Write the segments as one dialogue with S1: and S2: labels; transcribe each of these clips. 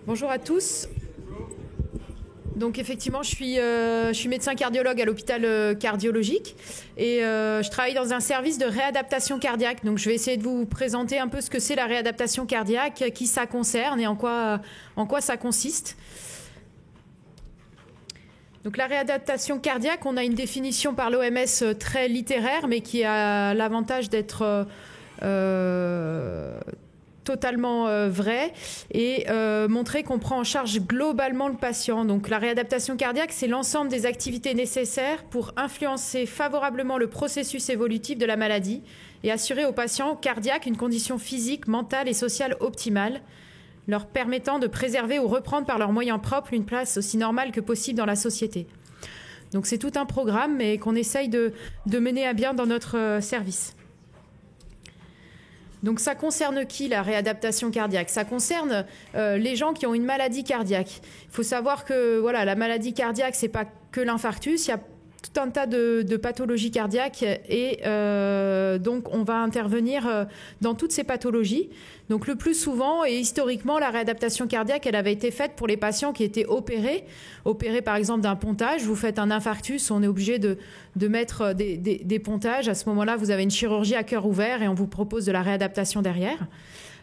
S1: Bonjour à tous. Donc effectivement, je suis médecin cardiologue à l'hôpital cardiologique et je travaille dans un service de réadaptation cardiaque. Donc je vais essayer de vous présenter un peu ce que c'est la réadaptation cardiaque, qui ça concerne et en quoi ça consiste. Donc la réadaptation cardiaque, on a une définition par l'OMS très littéraire, mais qui a l'avantage d'être totalement vrai et montrer qu'on prend en charge globalement le patient. Donc la réadaptation cardiaque, c'est l'ensemble des activités nécessaires pour influencer favorablement le processus évolutif de la maladie et assurer aux patients cardiaques une condition physique, mentale et sociale optimale, leur permettant de préserver ou reprendre par leurs moyens propres une place aussi normale que possible dans la société. Donc c'est tout un programme, mais qu'on essaye de mener à bien dans notre service. Donc ça concerne qui, la réadaptation cardiaque? Ça concerne les gens qui ont une maladie cardiaque. Il faut savoir que voilà, la maladie cardiaque, c'est pas que l'infarctus, il y a tout un tas de pathologies cardiaques et donc on va intervenir dans toutes ces pathologies. Donc le plus souvent et historiquement, la réadaptation cardiaque, elle avait été faite pour les patients qui étaient opérés par exemple d'un pontage. Vous faites un infarctus, on est obligé de mettre des pontages. À ce moment-là, vous avez une chirurgie à cœur ouvert et on vous propose de la réadaptation derrière.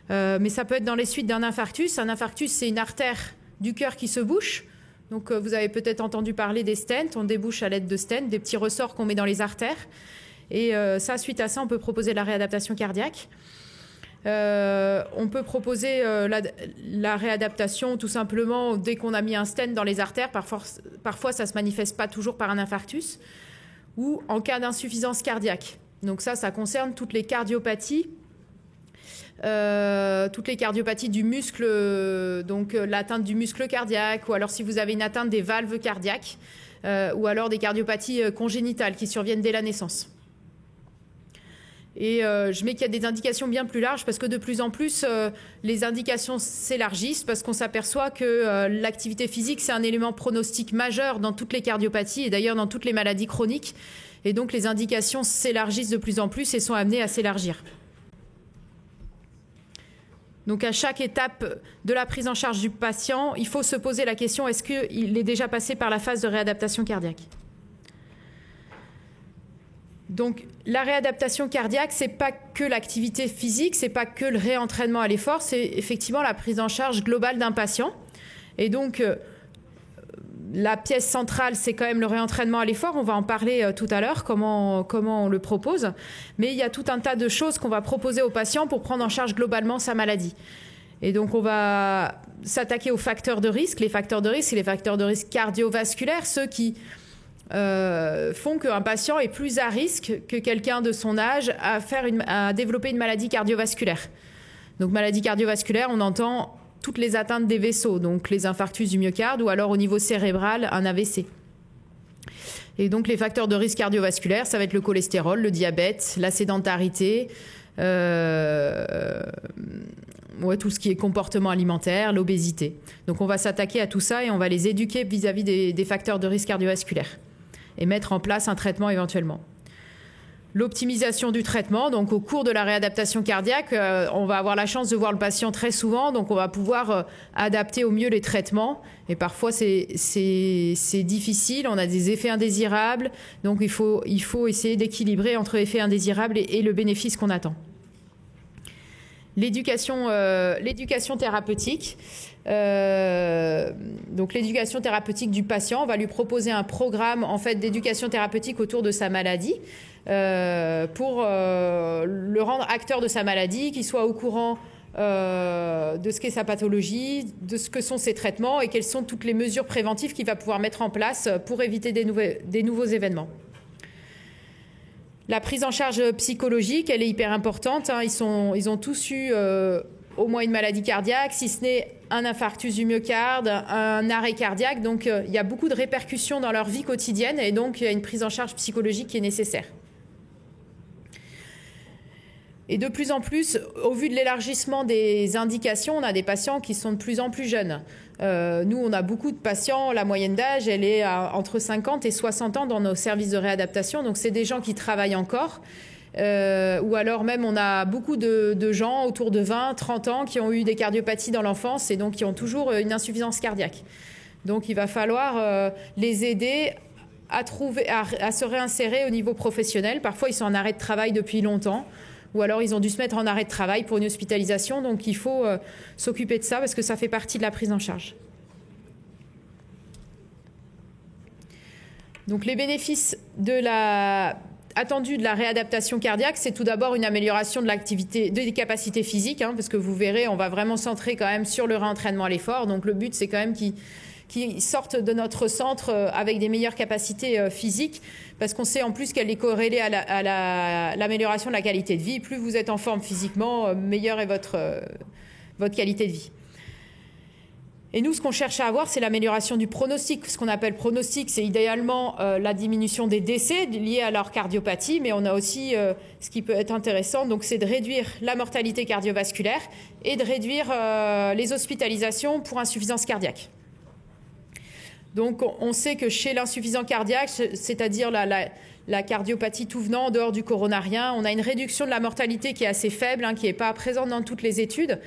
S1: Mais ça peut être dans les suites d'un infarctus. Un infarctus, c'est une artère du cœur qui se bouche. Donc vous avez peut-être entendu parler des stents, on débouche à l'aide de stents, des petits ressorts qu'on met dans les artères. Et ça, suite à ça, on peut proposer la réadaptation cardiaque. On peut proposer la réadaptation tout simplement dès qu'on a mis un stent dans les artères. Parfois, ça ne se manifeste pas toujours par un infarctus. Ou en cas d'insuffisance cardiaque. Donc ça concerne toutes les cardiopathies. Du muscle, donc l'atteinte du muscle cardiaque, ou alors si vous avez une atteinte des valves cardiaques, ou alors des cardiopathies congénitales qui surviennent dès la naissance. Et je mets qu'il y a des indications bien plus larges parce que de plus en plus, les indications s'élargissent parce qu'on s'aperçoit que l'activité physique, c'est un élément pronostic majeur dans toutes les cardiopathies et d'ailleurs dans toutes les maladies chroniques. Et donc les indications s'élargissent de plus en plus et sont amenées à s'élargir. Donc à chaque étape de la prise en charge du patient, il faut se poser la question, est-ce qu'il est déjà passé par la phase de réadaptation cardiaque? Donc la réadaptation cardiaque, c'est pas que l'activité physique, c'est pas que le réentraînement à l'effort, c'est effectivement la prise en charge globale d'un patient. Et donc la pièce centrale, c'est quand même le réentraînement à l'effort. On va en parler tout à l'heure, comment on le propose. Mais il y a tout un tas de choses qu'on va proposer aux patients pour prendre en charge globalement sa maladie. Et donc, on va s'attaquer aux facteurs de risque. Les facteurs de risque, c'est les facteurs de risque cardiovasculaires, ceux qui font qu'un patient est plus à risque que quelqu'un de son âge à développer une maladie cardiovasculaire. Donc, maladie cardiovasculaire, on entend toutes les atteintes des vaisseaux, donc les infarctus du myocarde ou alors au niveau cérébral, un AVC. Et donc les facteurs de risque cardiovasculaire, ça va être le cholestérol, le diabète, la sédentarité, tout ce qui est comportement alimentaire, l'obésité. Donc on va s'attaquer à tout ça et on va les éduquer vis-à-vis des facteurs de risque cardiovasculaire et mettre en place un traitement éventuellement. L'optimisation du traitement, donc au cours de la réadaptation cardiaque, on va avoir la chance de voir le patient très souvent, donc on va pouvoir adapter au mieux les traitements. Et parfois c'est difficile, on a des effets indésirables, donc il faut essayer d'équilibrer entre effets indésirables et le bénéfice qu'on attend. L'éducation thérapeutique. Donc l'éducation thérapeutique du patient, on va lui proposer un programme en fait d'éducation thérapeutique autour de sa maladie pour le rendre acteur de sa maladie, qu'il soit au courant de ce qu'est sa pathologie, de ce que sont ses traitements et quelles sont toutes les mesures préventives qu'il va pouvoir mettre en place pour éviter des nouveaux événements. La prise en charge psychologique, elle est hyper importante. Ils ont tous eu au moins une maladie cardiaque, si ce n'est un infarctus du myocarde, un arrêt cardiaque. Donc, il y a beaucoup de répercussions dans leur vie quotidienne et donc, il y a une prise en charge psychologique qui est nécessaire. Et de plus en plus, au vu de l'élargissement des indications, on a des patients qui sont de plus en plus jeunes. Nous, on a beaucoup de patients, la moyenne d'âge, elle est entre 50 et 60 ans dans nos services de réadaptation. Donc, c'est des gens qui travaillent encore. Ou alors même on a beaucoup de gens autour de 20, 30 ans qui ont eu des cardiopathies dans l'enfance et donc qui ont toujours une insuffisance cardiaque. Donc il va falloir les aider à se réinsérer au niveau professionnel. Parfois ils sont en arrêt de travail depuis longtemps ou alors ils ont dû se mettre en arrêt de travail pour une hospitalisation. Donc il faut s'occuper de ça parce que ça fait partie de la prise en charge. Donc les bénéfices attendus de la réadaptation cardiaque, c'est tout d'abord une amélioration de l'activité, des capacités physiques, parce que vous verrez, on va vraiment centrer quand même sur le réentraînement à l'effort. Donc le but, c'est quand même qu'ils sortent de notre centre avec des meilleures capacités physiques, parce qu'on sait en plus qu'elle est corrélée à l'amélioration de la qualité de vie. Plus vous êtes en forme physiquement, meilleure est votre qualité de vie. Et nous, ce qu'on cherche à avoir, c'est l'amélioration du pronostic. Ce qu'on appelle pronostic, c'est idéalement la diminution des décès liés à leur cardiopathie, mais on a aussi, ce qui peut être intéressant, donc c'est de réduire la mortalité cardiovasculaire et de réduire les hospitalisations pour insuffisance cardiaque. Donc on sait que chez l'insuffisant cardiaque, c'est-à-dire la cardiopathie tout venant en dehors du coronarien, on a une réduction de la mortalité qui est assez faible, qui n'est pas présente dans toutes les études,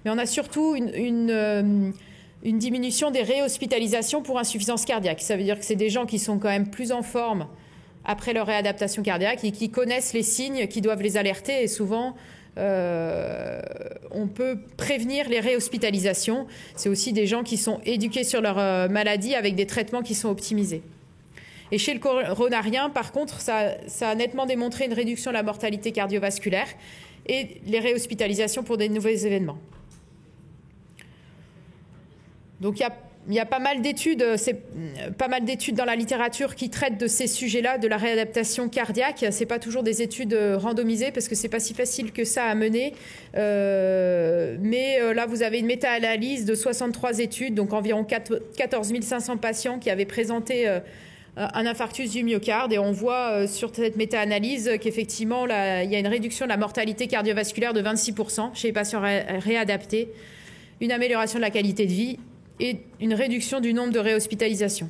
S1: mais on a surtout une diminution des réhospitalisations pour insuffisance cardiaque. Ça veut dire que c'est des gens qui sont quand même plus en forme après leur réadaptation cardiaque et qui connaissent les signes qui doivent les alerter. Et souvent, on peut prévenir les réhospitalisations. C'est aussi des gens qui sont éduqués sur leur maladie avec des traitements qui sont optimisés. Et chez le coronarien, par contre, ça a nettement démontré une réduction de la mortalité cardiovasculaire et les réhospitalisations pour des nouveaux événements. Donc il y a pas mal d'études dans la littérature qui traitent de ces sujets-là, de la réadaptation cardiaque. C'est pas toujours des études randomisées parce que c'est pas si facile que ça à mener. Mais là, vous avez une méta-analyse de 63 études, donc environ 14 500 patients qui avaient présenté un infarctus du myocarde. Et on voit sur cette méta-analyse qu'effectivement, il y a une réduction de la mortalité cardiovasculaire de 26% chez les patients réadaptés, une amélioration de la qualité de vie et une réduction du nombre de réhospitalisations.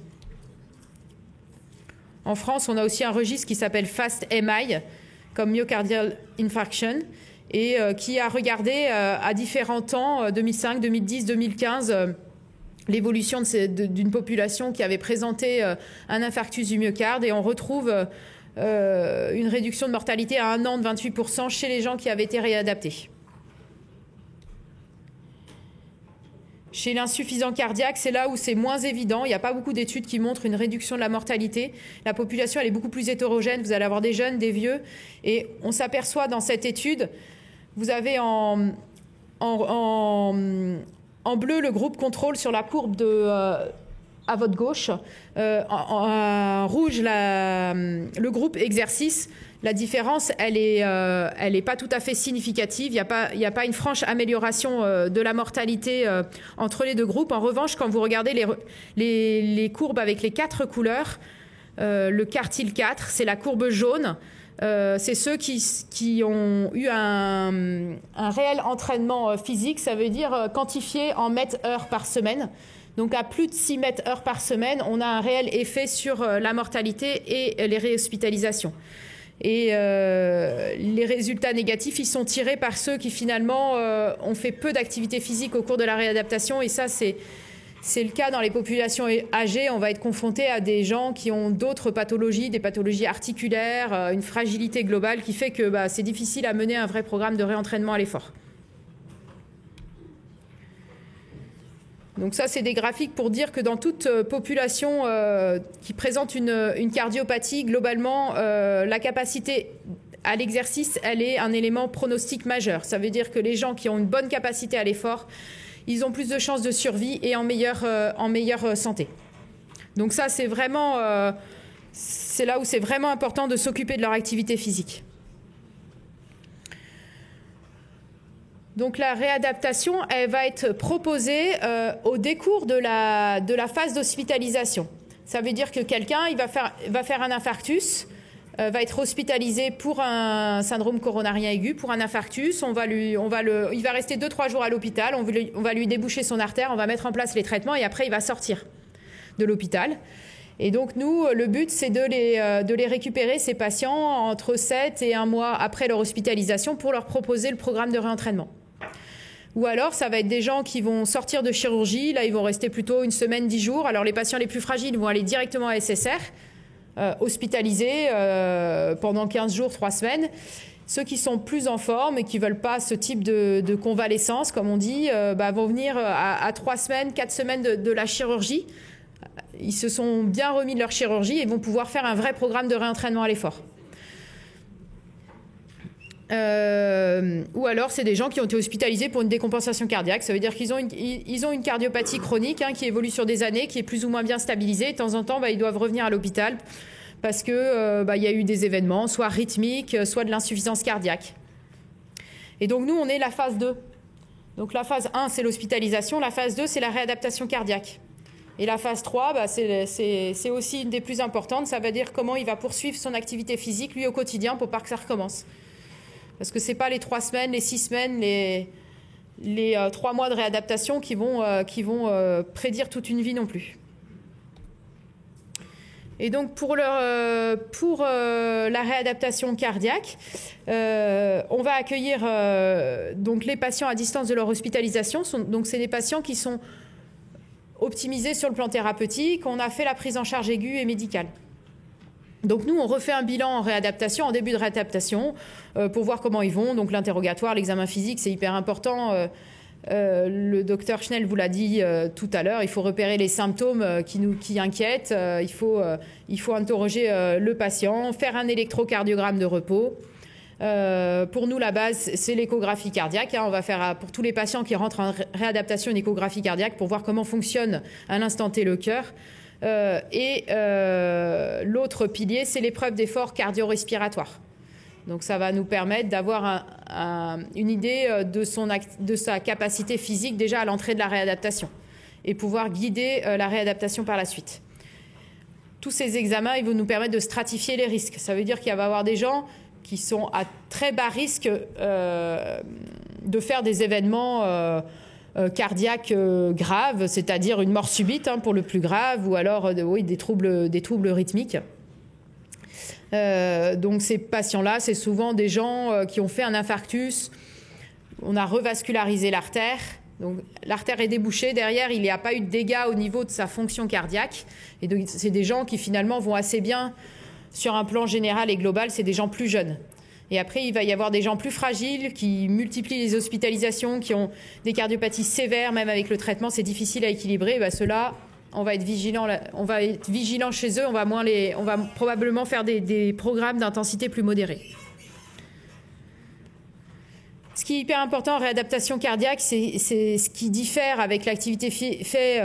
S1: En France, on a aussi un registre qui s'appelle FAST-MI, comme Myocardial Infarction, et qui a regardé à différents temps, 2005, 2010, 2015, l'évolution d'une population qui avait présenté un infarctus du myocarde, et on retrouve une réduction de mortalité à 1 an de 28% chez les gens qui avaient été réadaptés. Chez l'insuffisant cardiaque, c'est là où c'est moins évident. Il n'y a pas beaucoup d'études qui montrent une réduction de la mortalité. La population, elle est beaucoup plus hétérogène. Vous allez avoir des jeunes, des vieux. Et on s'aperçoit dans cette étude, vous avez en bleu le groupe contrôle sur la courbe à votre gauche. En rouge, le groupe exercice. La différence, elle est pas tout à fait significative. Il y a pas une franche amélioration de la mortalité entre les deux groupes. En revanche, quand vous regardez les courbes avec les 4 couleurs, le quartile 4, c'est la courbe jaune. C'est ceux qui ont eu un réel entraînement physique. Ça veut dire quantifié en mètres-heures par semaine. Donc à plus de 6 mètres-heures par semaine, on a un réel effet sur la mortalité et les réhospitalisations. Et les résultats négatifs, ils sont tirés par ceux qui finalement ont fait peu d'activité physique au cours de la réadaptation. Et ça, c'est le cas dans les populations âgées. On va être confronté à des gens qui ont d'autres pathologies, des pathologies articulaires, une fragilité globale qui fait que c'est difficile à mener un vrai programme de réentraînement à l'effort. Donc ça, c'est des graphiques pour dire que dans toute population qui présente une cardiopathie, globalement, la capacité à l'exercice, elle est un élément pronostic majeur. Ça veut dire que les gens qui ont une bonne capacité à l'effort, ils ont plus de chances de survie et en meilleure santé. Donc ça, c'est vraiment, c'est là où c'est vraiment important de s'occuper de leur activité physique. Donc la réadaptation, elle va être proposée au décours de la phase d'hospitalisation. Ça veut dire que quelqu'un, il va faire un infarctus, va être hospitalisé pour un syndrome coronarien aigu, pour un infarctus. Il va rester 2-3 jours à l'hôpital, on va lui déboucher son artère, on va mettre en place les traitements et après il va sortir de l'hôpital. Et donc, nous, le but, c'est de les récupérer, ces patients, entre 7 et 1 mois après leur hospitalisation pour leur proposer le programme de réentraînement. Ou alors, ça va être des gens qui vont sortir de chirurgie. Là, ils vont rester plutôt 1 semaine, 10 jours. Alors, les patients les plus fragiles vont aller directement à SSR, hospitalisés pendant 15 jours, 3 semaines. Ceux qui sont plus en forme et qui ne veulent pas ce type de convalescence, comme on dit, vont venir à 3 semaines, 4 semaines de la chirurgie. Ils se sont bien remis de leur chirurgie et vont pouvoir faire un vrai programme de réentraînement à l'effort. Ou alors, c'est des gens qui ont été hospitalisés pour une décompensation cardiaque. Ça veut dire qu'ils ont une cardiopathie chronique qui évolue sur des années, qui est plus ou moins bien stabilisée. De temps en temps, ils doivent revenir à l'hôpital parce que y a eu des événements, soit rythmiques, soit de l'insuffisance cardiaque. Et donc, nous, on est la phase 2. Donc, la phase 1, c'est l'hospitalisation. La phase 2, c'est la réadaptation cardiaque. Et la phase 3, c'est aussi une des plus importantes. Ça veut dire comment il va poursuivre son activité physique, lui, au quotidien, pour pas que ça recommence. Parce que ce n'est pas les 3 semaines, les 6 semaines, les 3 mois de réadaptation qui vont prédire toute une vie non plus. Et donc, pour la réadaptation cardiaque, on va accueillir donc les patients à distance de leur hospitalisation. Donc, c'est des patients qui sont optimisés sur le plan thérapeutique. On a fait la prise en charge aiguë et médicale. Donc nous, on refait un bilan en réadaptation, en début de réadaptation, pour voir comment ils vont. Donc l'interrogatoire, l'examen physique, c'est hyper important. Le docteur Schnell vous l'a dit tout à l'heure, il faut repérer les symptômes qui inquiètent. Il faut interroger le patient, faire un électrocardiogramme de repos. Pour nous, la base, c'est l'échographie cardiaque. On va faire pour tous les patients qui rentrent en réadaptation une échographie cardiaque pour voir comment fonctionne à l'instant T le cœur. L'autre pilier, c'est l'épreuve d'effort cardio-respiratoire. Donc ça va nous permettre d'avoir une idée de sa capacité physique déjà à l'entrée de la réadaptation et pouvoir guider la réadaptation par la suite. Tous ces examens, ils vont nous permettre de stratifier les risques. Ça veut dire qu'il va y avoir des gens qui sont à très bas risque de faire des événements cardiaques graves, c'est-à-dire une mort subite pour le plus grave, ou alors des troubles rythmiques. Donc ces patients-là, c'est souvent des gens qui ont fait un infarctus. On a revascularisé l'artère. Donc l'artère est débouchée. Derrière, il n'y a pas eu de dégâts au niveau de sa fonction cardiaque. Et donc c'est des gens qui finalement vont assez bien sur un plan général et global. C'est des gens plus jeunes. Et après, il va y avoir des gens plus fragiles qui multiplient les hospitalisations, qui ont des cardiopathies sévères, même avec le traitement, c'est difficile à équilibrer. Ceux-là, on va être vigilant chez eux. On va probablement faire des programmes d'intensité plus modérés. Ce qui est hyper important en réadaptation cardiaque, c'est ce qui diffère avec l'activité faite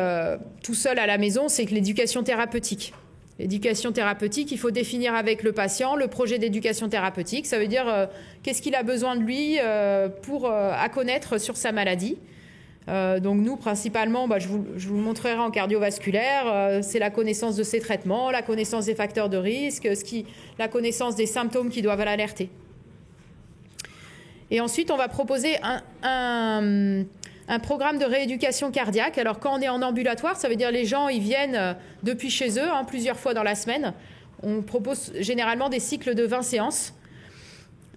S1: tout seul à la maison, c'est que l'éducation thérapeutique. L'éducation thérapeutique, il faut définir avec le patient le projet d'éducation thérapeutique. Ça veut dire qu'est-ce qu'il a besoin de lui à connaître sur sa maladie. Donc nous, principalement, je vous le montrerai en cardiovasculaire, c'est la connaissance de ses traitements, la connaissance des facteurs de risque, la connaissance des symptômes qui doivent l'alerter. Et ensuite, on va proposer un programme de rééducation cardiaque. Alors, quand on est en ambulatoire, ça veut dire les gens, ils viennent depuis chez eux, plusieurs fois dans la semaine. On propose généralement des cycles de 20 séances.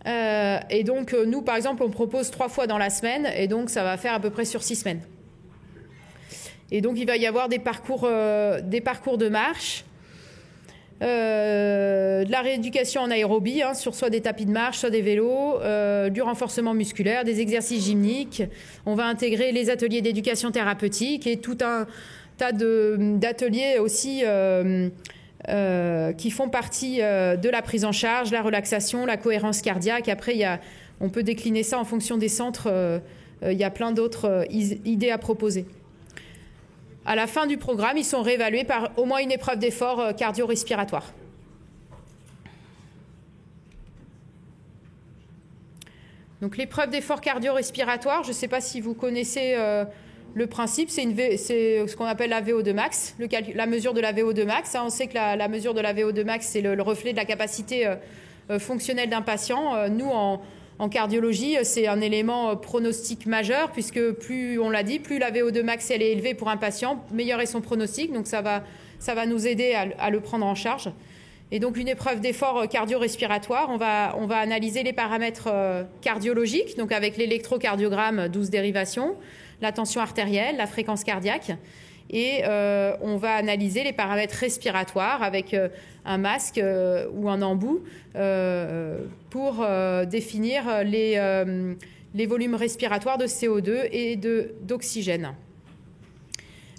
S1: Et donc, nous, par exemple, on propose 3 fois dans la semaine. Et donc, ça va faire à peu près sur 6 semaines. Et donc, il va y avoir des parcours de marche. De la rééducation en aérobie, sur soit des tapis de marche, soit des vélos, du renforcement musculaire, des exercices gymniques. On va intégrer les ateliers d'éducation thérapeutique et tout un tas d'ateliers aussi qui font partie de la prise en charge, la relaxation, la cohérence cardiaque. Après, on peut décliner ça en fonction des centres. Il y a plein d'autres idées à proposer. À la fin du programme, ils sont réévalués par au moins une épreuve d'effort cardio-respiratoire. Donc l'épreuve d'effort cardio-respiratoire, je ne sais pas si vous connaissez le principe, c'est ce qu'on appelle la VO2 max, la mesure de la VO2 max. On sait que la mesure de la VO2 max, c'est le reflet de la capacité fonctionnelle d'un patient. Nous, en cardiologie, c'est un élément pronostic majeur, puisque plus, on l'a dit, plus la VO2 max elle est élevée pour un patient, meilleur est son pronostic. Donc ça va ça va nous aider à le prendre en charge. Et donc une épreuve d'effort cardio-respiratoire, on va analyser les paramètres cardiologiques, donc avec l'électrocardiogramme, 12 dérivations, la tension artérielle, la fréquence cardiaque, et on va analyser les paramètres respiratoires avec un masque ou un embout pour définir les volumes respiratoires de CO2 et d'oxygène.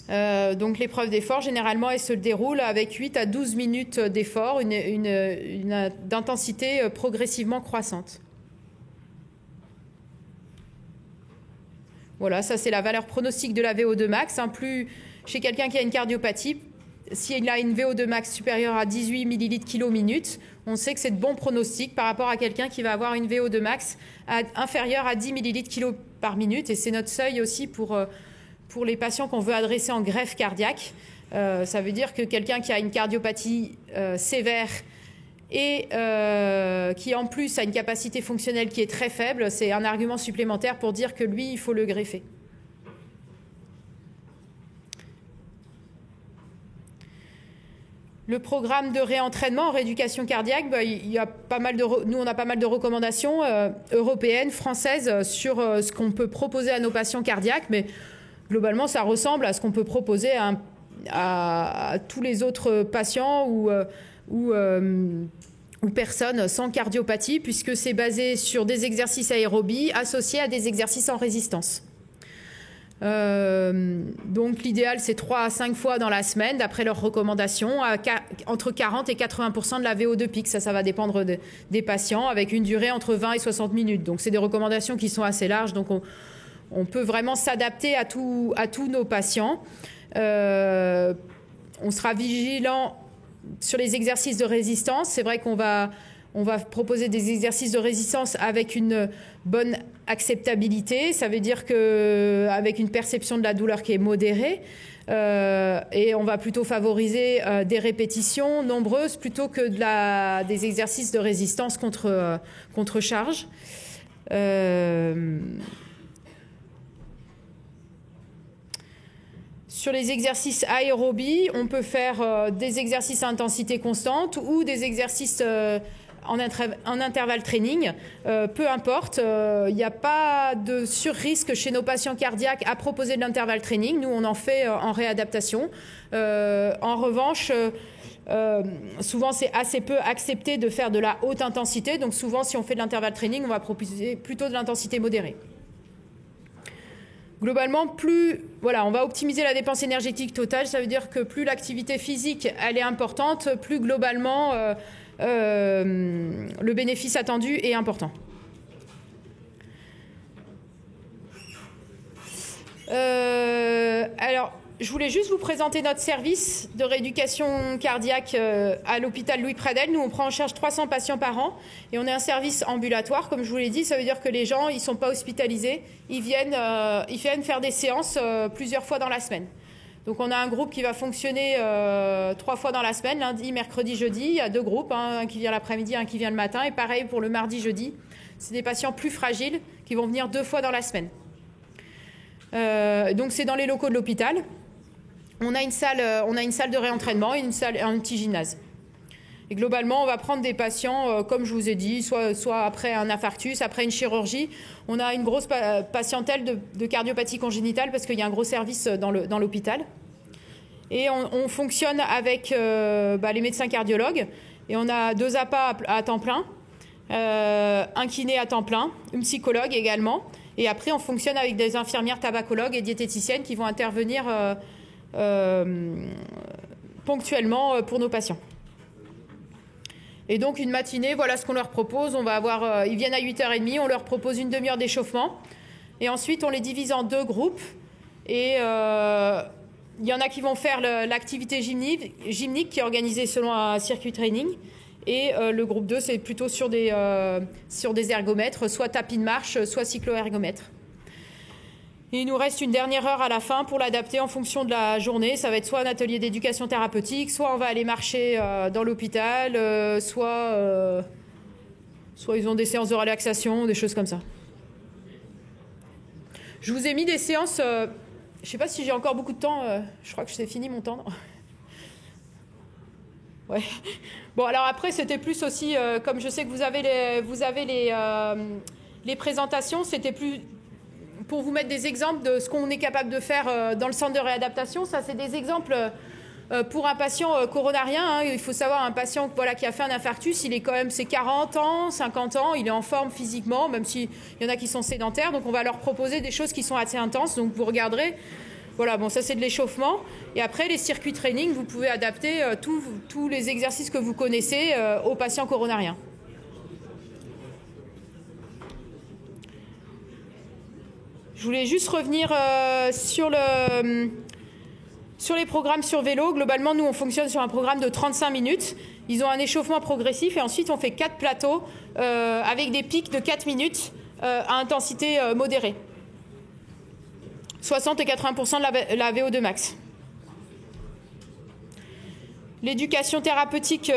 S1: Donc l'épreuve d'effort, généralement, elle se déroule avec 8 à 12 minutes d'effort, d'intensité progressivement croissante. Voilà, ça c'est la valeur pronostique de la VO2 max. Plus chez quelqu'un qui a une cardiopathie, s'il a une VO2 max supérieure à 18 ml/min, on sait que c'est de bons pronostics par rapport à quelqu'un qui va avoir une VO2 max inférieure à 10 ml/min. Et c'est notre seuil aussi pour les patients qu'on veut adresser en greffe cardiaque. Ça veut dire que quelqu'un qui a une cardiopathie sévère et qui en plus a une capacité fonctionnelle qui est très faible, c'est un argument supplémentaire pour dire que lui, il faut le greffer. Le programme de réentraînement en rééducation cardiaque, il y a nous on a pas mal de recommandations européennes, françaises sur ce qu'on peut proposer à nos patients cardiaques, mais globalement, ça ressemble à ce qu'on peut proposer à tous les autres patients ou personnes sans cardiopathie, puisque c'est basé sur des exercices aérobies associés à des exercices en résistance. Donc l'idéal, c'est 3 à 5 fois dans la semaine, d'après leurs recommandations, entre 40 et 80% de la VO2 pic. Ça va dépendre des patients, avec une durée entre 20 et 60 minutes. Donc c'est des recommandations qui sont assez larges, donc on peut vraiment s'adapter à tous nos patients. On sera vigilant sur les exercices de résistance. C'est vrai qu'on va proposer des exercices de résistance avec une bonne acceptabilité. Ça veut dire qu'avec une perception de la douleur qui est modérée. Et on va plutôt favoriser des répétitions nombreuses plutôt que des exercices de résistance contre charge. Sur les exercices aérobies, on peut faire des exercices à intensité constante ou des exercices en intervalle training. Peu importe, il n'y a pas de surrisque chez nos patients cardiaques à proposer de l'intervalle training. Nous, on en fait en réadaptation. En revanche, souvent, c'est assez peu accepté de faire de la haute intensité. Donc souvent, si on fait de l'intervalle training, on va proposer plutôt de l'intensité modérée. Globalement, on va optimiser la dépense énergétique totale. Ça veut dire que plus l'activité physique elle est importante, plus globalement le bénéfice attendu est important. Alors, je voulais juste vous présenter notre service de rééducation cardiaque à l'hôpital Louis Pradel. Nous, on prend en charge 300 patients par an et on est un service ambulatoire. Comme je vous l'ai dit, ça veut dire que les gens, ils ne sont pas hospitalisés. Ils viennent faire des séances plusieurs fois dans la semaine. Donc, on a un groupe qui va fonctionner 3 fois dans la semaine, lundi, mercredi, jeudi. Il y a 2 groupes, un qui vient l'après-midi, un qui vient le matin. Et pareil pour le mardi, jeudi. C'est des patients plus fragiles qui vont venir 2 fois dans la semaine. Donc, c'est dans les locaux de l'hôpital. On a une salle de réentraînement et un petit gymnase. Et globalement, on va prendre des patients, comme je vous ai dit, soit après un infarctus, après une chirurgie. On a une grosse patientèle de cardiopathie congénitale parce qu'il y a un gros service dans l'hôpital. Et on fonctionne avec les médecins cardiologues. Et on a 2 APA à temps plein, un kiné à temps plein, une psychologue également. Et après, on fonctionne avec des infirmières tabacologues et diététiciennes qui vont intervenir ponctuellement pour nos patients. Et donc une matinée, voilà ce qu'on leur propose. Ils viennent à 8h30, on leur propose une demi-heure d'échauffement. Et ensuite, on les divise en 2 groupes. Et il y en a qui vont faire l'activité gymnique qui est organisée selon un circuit training. Et le groupe 2, c'est plutôt sur des ergomètres, soit tapis de marche, soit cyclo-ergomètre. Et il nous reste une dernière heure à la fin pour l'adapter en fonction de la journée. Ça va être soit un atelier d'éducation thérapeutique, soit on va aller marcher dans l'hôpital, soit ils ont des séances de relaxation, des choses comme ça. Je vous ai mis des séances... je ne sais pas si j'ai encore beaucoup de temps. Je crois que c'est fini mon temps. Ouais. Bon, alors après, c'était plus aussi, comme je sais que vous avez les présentations, c'était plus pour vous mettre des exemples de ce qu'on est capable de faire dans le centre de réadaptation. Ça, c'est des exemples pour un patient coronarien. Hein. Il faut savoir, un patient qui a fait un infarctus, il est quand même, c'est 40 ans, 50 ans, il est en forme physiquement, même s'il y en a qui sont sédentaires. Donc, on va leur proposer des choses qui sont assez intenses. Donc, vous regarderez. Voilà, bon, ça c'est de l'échauffement. Et après, les circuits training, vous pouvez adapter tous les exercices que vous connaissez aux patients coronariens. Je voulais juste revenir sur les programmes sur vélo. Globalement, nous, on fonctionne sur un programme de 35 minutes. Ils ont un échauffement progressif et ensuite, on fait 4 plateaux avec des pics de 4 minutes à intensité modérée. 60 et 80% de la VO2 max. L'éducation thérapeutique,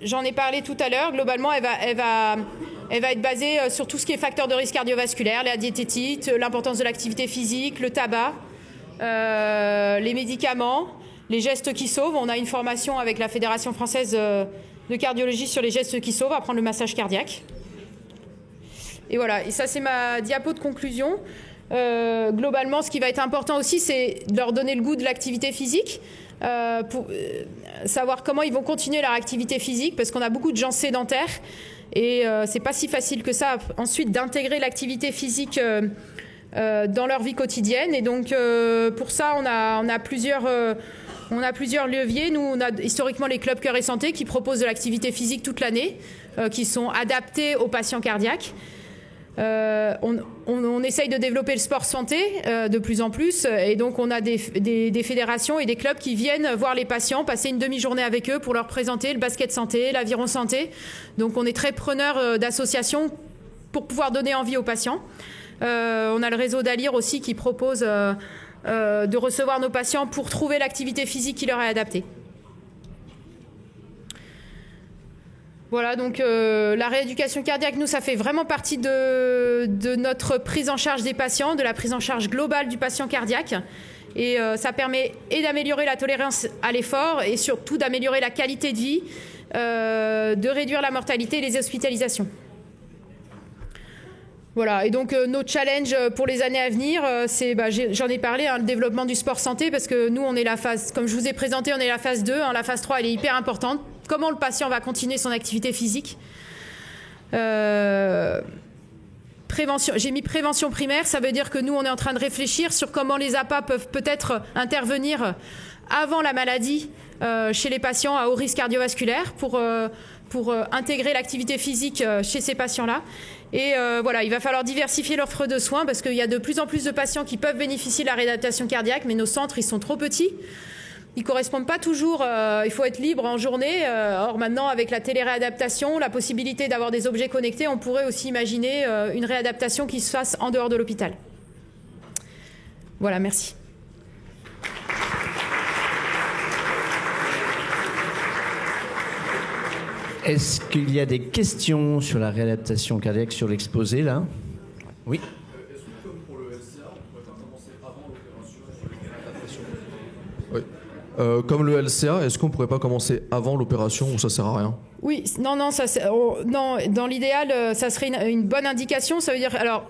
S1: j'en ai parlé tout à l'heure. Globalement, elle va être basée sur tout ce qui est facteurs de risque cardiovasculaire, la diététique, l'importance de l'activité physique, le tabac, les médicaments, les gestes qui sauvent. On a une formation avec la Fédération française de cardiologie sur les gestes qui sauvent, apprendre le massage cardiaque. Et voilà, et ça c'est ma diapo de conclusion. Globalement, ce qui va être important aussi, c'est de leur donner le goût de l'activité physique, pour savoir comment ils vont continuer leur activité physique, parce qu'on a beaucoup de gens sédentaires et c'est pas si facile que ça ensuite d'intégrer l'activité physique dans leur vie quotidienne. Et donc pour ça, on a plusieurs leviers. Nous, on a historiquement les clubs Cœur et Santé qui proposent de l'activité physique toute l'année, qui sont adaptés aux patients cardiaques. On essaye de développer le sport santé de plus en plus, et donc on a des fédérations et des clubs qui viennent voir les patients, passer une demi-journée avec eux pour leur présenter le basket santé, l'aviron santé. Donc on est très preneur d'associations pour pouvoir donner envie aux patients. On a le réseau d'Alire aussi qui propose de recevoir nos patients pour trouver l'activité physique qui leur est adaptée. Voilà, donc la rééducation cardiaque, nous, ça fait vraiment partie de notre prise en charge des patients, de la prise en charge globale du patient cardiaque. Et ça permet d'améliorer la tolérance à l'effort et surtout d'améliorer la qualité de vie, de réduire la mortalité et les hospitalisations. Voilà, et donc nos challenges pour les années à venir, j'en ai parlé, le développement du sport santé, parce que nous, on est la phase, comme je vous ai présenté, on est la phase 2, la phase 3, elle est hyper importante. Comment le patient va continuer son activité physique. Prévention. J'ai mis prévention primaire, ça veut dire que nous, on est en train de réfléchir sur comment les APA peuvent peut-être intervenir avant la maladie chez les patients à haut risque cardiovasculaire pour intégrer l'activité physique chez ces patients-là. Et voilà, il va falloir diversifier l'offre de soins parce qu'il y a de plus en plus de patients qui peuvent bénéficier de la réadaptation cardiaque, mais nos centres, ils sont trop petits. Ils ne correspondent pas toujours, il faut être libre en journée. Or maintenant, avec la téléréadaptation, la possibilité d'avoir des objets connectés, on pourrait aussi imaginer une réadaptation qui se fasse en dehors de l'hôpital. Voilà, merci.
S2: Est-ce qu'il y a des questions sur la réadaptation cardiaque sur l'exposé, là? Oui.
S3: Est-ce que comme pour le LCA, on pourrait pas commencer avant l'opération sur les réadaptations? Oui. Comme le LCA, est-ce qu'on pourrait pas commencer avant l'opération ou ça sert à rien?
S1: Oui, non, dans l'idéal, ça serait une bonne indication. Ça veut dire, alors,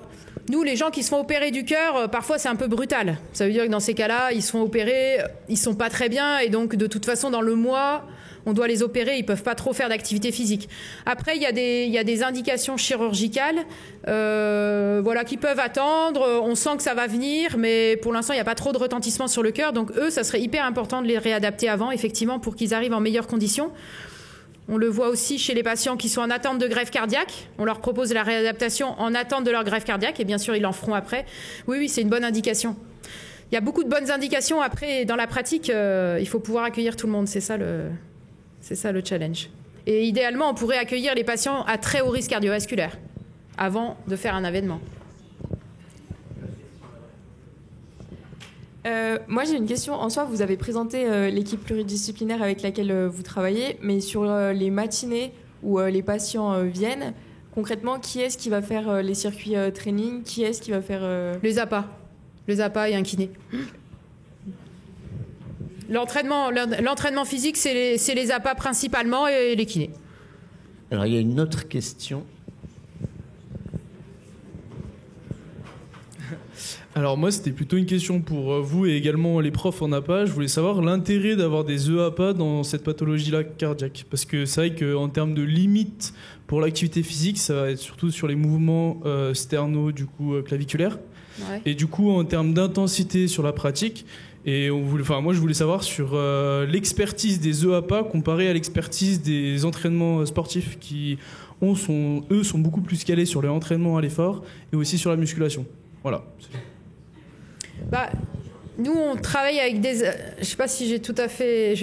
S1: nous, les gens qui se font opérer du cœur, parfois c'est un peu brutal. Ça veut dire que dans ces cas-là, ils se font opérer, ils sont pas très bien, et donc de toute façon, dans le mois, on doit les opérer, ils peuvent pas trop faire d'activité physique. Après, il y a des indications chirurgicales, qui peuvent attendre. On sent que ça va venir, mais pour l'instant, il n'y a pas trop de retentissement sur le cœur. Donc eux, ça serait hyper important de les réadapter avant, effectivement, pour qu'ils arrivent en meilleures conditions. On le voit aussi chez les patients qui sont en attente de greffe cardiaque. On leur propose la réadaptation en attente de leur greffe cardiaque, et bien sûr, ils l'en feront après. Oui, c'est une bonne indication. Il y a beaucoup de bonnes indications. Après, dans la pratique, il faut pouvoir accueillir tout le monde. C'est ça le challenge. Et idéalement, on pourrait accueillir les patients à très haut risque cardiovasculaire avant de faire un avènement.
S4: Moi, j'ai une question. En soi, vous avez présenté l'équipe pluridisciplinaire avec laquelle vous travaillez, mais sur les matinées où les patients viennent, concrètement, qui est-ce qui va faire les circuits training? Qui est-ce qui va faire...
S1: Les APA. Les APA et un kiné. L'entraînement physique, c'est les APA principalement et les kinés.
S2: Alors, il y a une autre question.
S5: Alors moi, c'était plutôt une question pour vous et également les profs en APA. Je voulais savoir l'intérêt d'avoir des EAPA dans cette pathologie-là cardiaque. Parce que c'est vrai qu'en termes de limite pour l'activité physique, ça va être surtout sur les mouvements sterno, du coup, claviculaires. Ouais. Et du coup, en termes d'intensité sur la pratique, et moi, je voulais savoir sur l'expertise des EAPA comparée à l'expertise des entraînements sportifs qui, sont beaucoup plus calés sur l'entraînement à l'effort et aussi sur la musculation. Voilà.
S1: Nous, on travaille avec des... Je ne sais pas si je vais tout à fait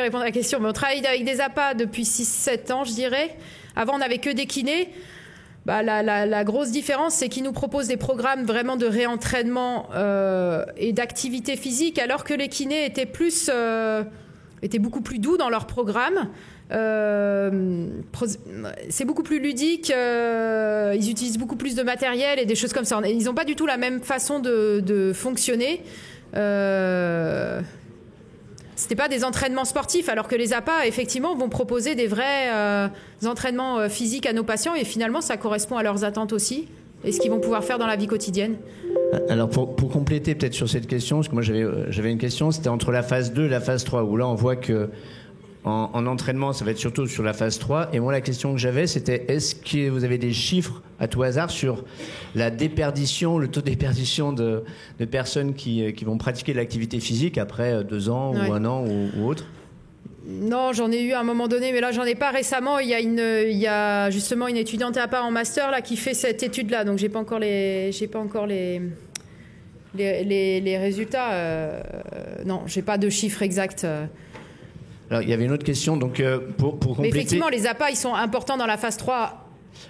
S1: répondre à la question, mais on travaille avec des APA depuis 6-7 ans, je dirais. Avant, on n'avait que des kinés. La grosse différence, c'est qu'ils nous proposent des programmes vraiment de réentraînement et d'activité physique, alors que les kinés étaient beaucoup plus doux dans leur programme. C'est beaucoup plus ludique, ils utilisent beaucoup plus de matériel et des choses comme ça. Ils n'ont pas du tout la même façon de fonctionner. C'était pas des entraînements sportifs, alors que les APA, effectivement, vont proposer des vrais entraînements physiques à nos patients, et finalement, ça correspond à leurs attentes aussi, et ce qu'ils vont pouvoir faire dans la vie quotidienne.
S2: Alors, pour compléter peut-être sur cette question, parce que moi, j'avais une question, c'était entre la phase 2 et la phase 3, où là, on voit que en entraînement, ça va être surtout sur la phase 3. Et moi, la question que j'avais, c'était est-ce que vous avez des chiffres à tout hasard sur la déperdition, le taux de déperdition de personnes qui vont pratiquer l'activité physique après 2 ans ou 1 an ou autre?
S1: Non, j'en ai eu à un moment donné, mais là, j'en ai pas récemment. Il y a justement une étudiante à APA en master là, qui fait cette étude-là. Donc, j'ai pas encore les résultats. Non, j'ai pas de chiffres exacts.
S2: Alors, il y avait une autre question, donc pour compléter...
S1: Mais effectivement, les APA, ils sont importants dans la phase 3.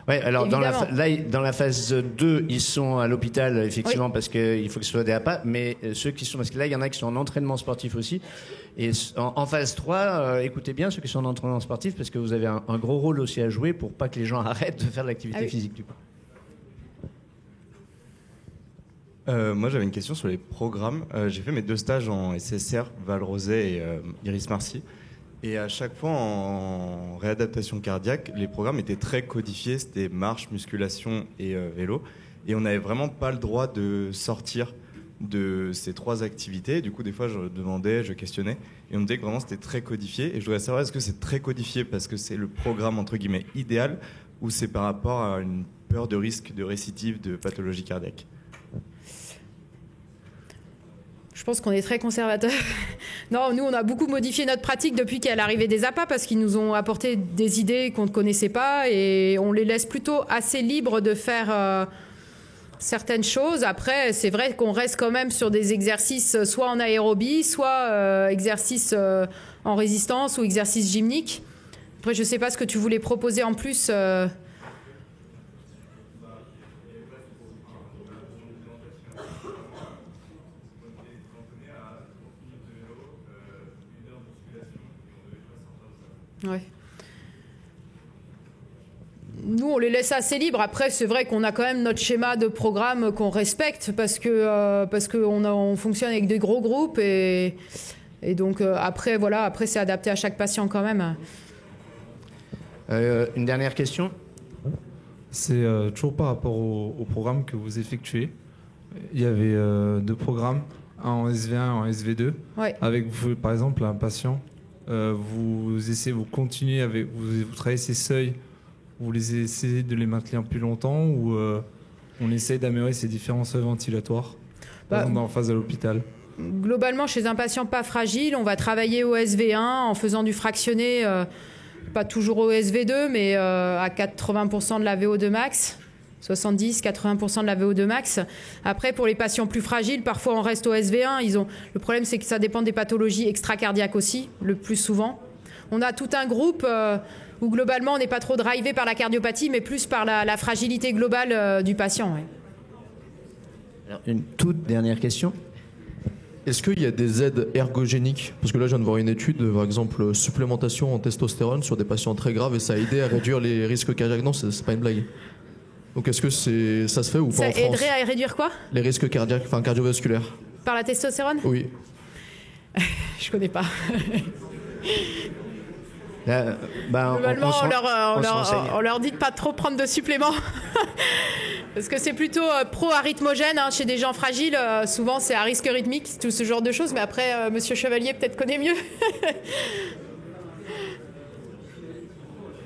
S2: Oui, alors dans la phase 2, ils sont à l'hôpital, effectivement, parce qu'il faut que ce soit des APA, mais ceux qui sont... Parce que là, il y en a qui sont en entraînement sportif aussi. Et en phase 3, écoutez bien ceux qui sont en entraînement sportif, parce que vous avez un gros rôle aussi à jouer pour pas que les gens arrêtent de faire de l'activité physique, du coup.
S6: Moi, j'avais une question sur les programmes. J'ai fait mes 2 stages en SSR, Val-Rosay et Iris-Marcy. Et à chaque fois, en réadaptation cardiaque, les programmes étaient très codifiés. C'était marche, musculation et vélo. Et on n'avait vraiment pas le droit de sortir de ces 3 activités. Du coup, des fois, je demandais, je questionnais. Et on me disait que vraiment, c'était très codifié. Et je voudrais savoir, est-ce que c'est très codifié parce que c'est le programme, entre guillemets, idéal, ou c'est par rapport à une peur de risque de récidive de pathologie cardiaque?
S1: Je pense qu'on est très conservateur. Non, nous, on a beaucoup modifié notre pratique depuis qu'est l'arrivée des APA parce qu'ils nous ont apporté des idées qu'on ne connaissait pas et on les laisse plutôt assez libres de faire certaines choses. Après, c'est vrai qu'on reste quand même sur des exercices soit en aérobie, soit exercices en résistance ou exercices gymniques. Après, je ne sais pas ce que tu voulais proposer en plus. Ouais. Nous, on les laisse assez libres. Après, c'est vrai qu'on a quand même notre schéma de programme qu'on respecte parce qu'on fonctionne avec des gros groupes et donc après, c'est adapté à chaque patient quand même.
S2: Une dernière question.
S7: C'est toujours par rapport au programme que vous effectuez. Il y avait 2 programmes, un en SV1 et un en SV2. Ouais. Avec, par exemple, un patient. Vous continuez vous travaillez ces seuils, vous essayez de les maintenir plus longtemps ou on essaye d'améliorer ces différents seuils ventilatoires, par exemple en phase à l'hôpital?
S1: Globalement, chez un patient pas fragile, on va travailler au SV1 en faisant du fractionné, pas toujours au SV2, mais à 80% de la VO2 max. 70-80% de la VO2 max. Après, pour les patients plus fragiles, parfois on reste au SV1. Le problème, c'est que ça dépend des pathologies extracardiaques aussi, le plus souvent. On a tout un groupe où globalement, on n'est pas trop drivé par la cardiopathie, mais plus par la fragilité globale du patient. Ouais.
S2: Alors, une toute dernière question.
S3: Est-ce qu'il y a des aides ergogéniques? Parce que là, je viens de voir une étude, par exemple, supplémentation en testostérone sur des patients très graves et ça a aidé à réduire les risques cardiaques. Non, c'est pas une blague. Donc est-ce que ça se fait ou pas en France? Ça
S1: aiderait à réduire quoi?
S3: Les risques cardiaques, cardiovasculaires.
S1: Par la testostérone?
S3: Oui.
S1: je connais pas.
S2: Là,
S1: globalement, on leur dit de pas trop prendre de suppléments. Parce que c'est plutôt pro-arythmogène chez des gens fragiles. Souvent, c'est à risque rythmique, tout ce genre de choses. Mais après, Monsieur Chevalier peut-être connaît mieux.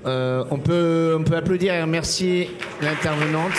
S2: On peut applaudir et remercier l'intervenante.